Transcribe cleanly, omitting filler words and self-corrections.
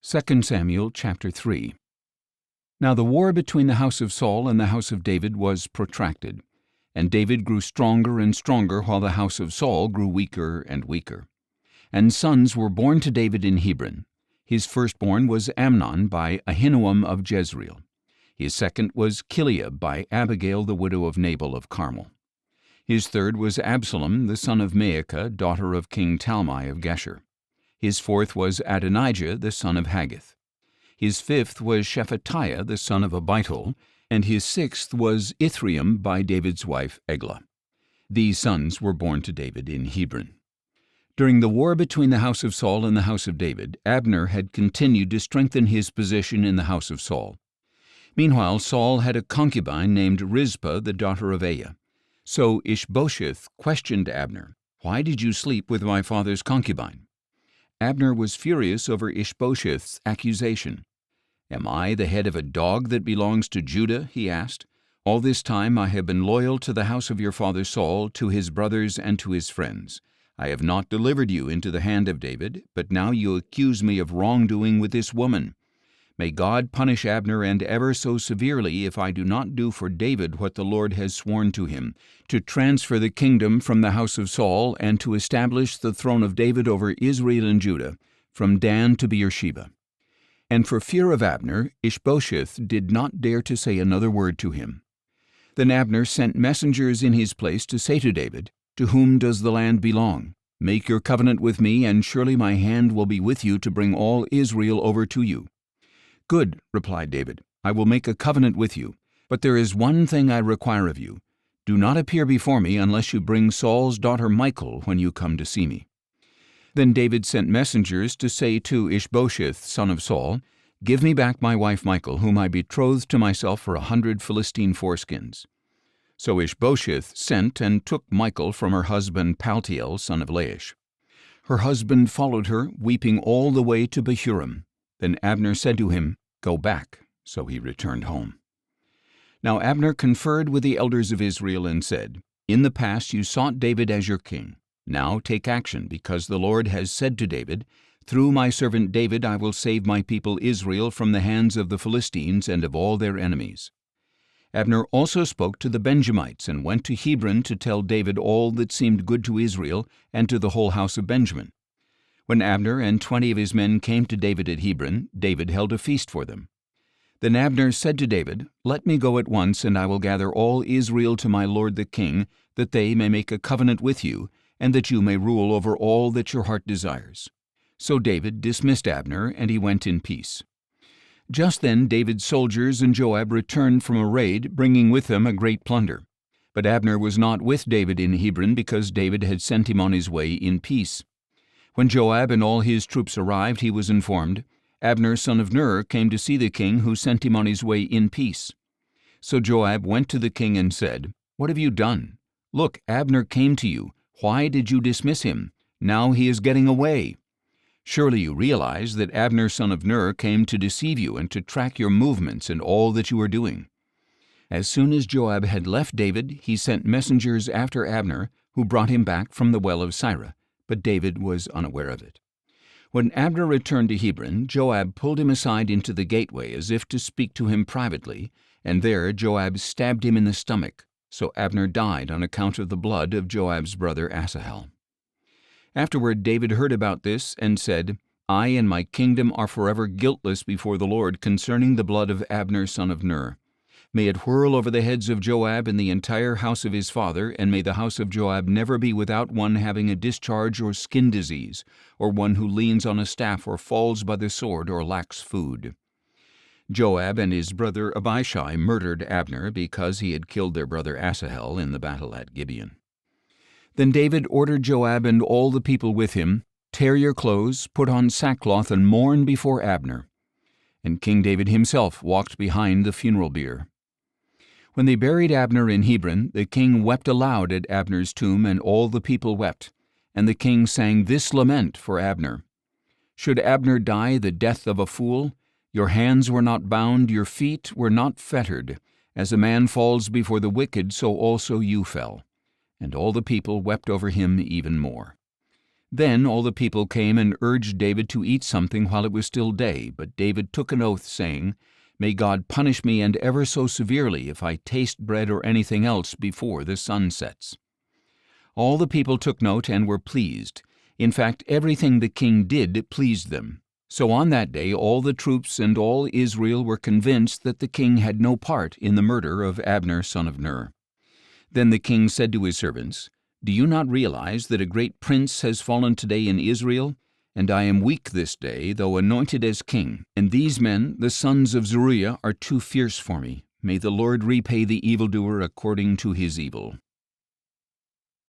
2 Samuel chapter 3. Now the war between the house of Saul and the house of David was protracted, and David grew stronger and stronger, while the house of Saul grew weaker and weaker. And sons were born to David in Hebron. His firstborn was Amnon by Ahinoam of Jezreel. His second was Chileab by Abigail the widow of Nabal of Carmel. His third was Absalom the son of Maacah, daughter of King Talmai of Geshur. His fourth was Adonijah the son of Haggith. His fifth was Shephatiah the son of Abital, and his sixth was Ithream by David's wife Eglah. These sons were born to David in Hebron. During the war between the house of Saul and the house of David, Abner had continued to strengthen his position in the house of Saul. Meanwhile, Saul had a concubine named Rizpah, the daughter of Aiah. So Ishbosheth questioned Abner, "Why did you sleep with my father's concubine?" Abner was furious over Ishbosheth's accusation. "Am I the head of a dog that belongs to Judah?" he asked. "All this time I have been loyal to the house of your father Saul, to his brothers and to his friends. I have not delivered you into the hand of David, but now you accuse me of wrongdoing with this woman. May God punish Abner, and ever so severely, if I do not do for David what the Lord has sworn to him, to transfer the kingdom from the house of Saul and to establish the throne of David over Israel and Judah, from Dan to Beersheba." And for fear of Abner, Ishbosheth did not dare to say another word to him. Then Abner sent messengers in his place to say to David, "To whom does the land belong? Make your covenant with me, and surely my hand will be with you to bring all Israel over to you." "Good," replied David, "I will make a covenant with you, but there is one thing I require of you. Do not appear before me unless you bring Saul's daughter Michal when you come to see me." Then David sent messengers to say to Ishbosheth, son of Saul, "Give me back my wife Michal, whom I betrothed to myself for 100 Philistine foreskins." So Ishbosheth sent and took Michal from her husband Paltiel, son of Laish. Her husband followed her, weeping all the way to Bahurim. Then Abner said to him, "Go back." So he returned home. Now Abner conferred with the elders of Israel and said, "In the past you sought David as your king. Now take action, because the Lord has said to David, 'Through my servant David I will save my people Israel from the hands of the Philistines and of all their enemies.'" Abner also spoke to the Benjamites and went to Hebron to tell David all that seemed good to Israel and to the whole house of Benjamin. When Abner and 20 of his men came to David at Hebron, David held a feast for them. Then Abner said to David, "Let me go at once, and I will gather all Israel to my lord the king, that they may make a covenant with you, and that you may rule over all that your heart desires." So David dismissed Abner, and he went in peace. Just then David's soldiers and Joab returned from a raid, bringing with them a great plunder. But Abner was not with David in Hebron, because David had sent him on his way in peace. When Joab and all his troops arrived, he was informed, "Abner son of Ner came to see the king, who sent him on his way in peace." So Joab went to the king and said, "What have you done? Look, Abner came to you. Why did you dismiss him? Now he is getting away. Surely you realize that Abner son of Ner came to deceive you and to track your movements and all that you are doing." As soon as Joab had left David, he sent messengers after Abner, who brought him back from the well of Sirah, but David was unaware of it. When Abner returned to Hebron, Joab pulled him aside into the gateway as if to speak to him privately, and there Joab stabbed him in the stomach. So Abner died on account of the blood of Joab's brother Asahel. Afterward David heard about this and said, "I and my kingdom are forever guiltless before the Lord concerning the blood of Abner son of Ner. May it whirl over the heads of Joab and the entire house of his father, and may the house of Joab never be without one having a discharge or skin disease, or one who leans on a staff or falls by the sword or lacks food." Joab and his brother Abishai murdered Abner because he had killed their brother Asahel in the battle at Gibeon. Then David ordered Joab and all the people with him, "Tear your clothes, put on sackcloth, and mourn before Abner." And King David himself walked behind the funeral bier. When they buried Abner in Hebron, the king wept aloud at Abner's tomb, and all the people wept. And the king sang this lament for Abner: "Should Abner die the death of a fool? Your hands were not bound, your feet were not fettered. As a man falls before the wicked, so also you fell." And all the people wept over him even more. Then all the people came and urged David to eat something while it was still day, but David took an oath, saying, "May God punish me and ever so severely if I taste bread or anything else before the sun sets." All the people took note and were pleased. In fact, everything the king did pleased them. So on that day all the troops and all Israel were convinced that the king had no part in the murder of Abner son of Ner. Then the king said to his servants, "Do you not realize that a great prince has fallen today in Israel? And I am weak this day, though anointed as king. And these men, the sons of Zeruiah, are too fierce for me. May the Lord repay the evildoer according to his evil."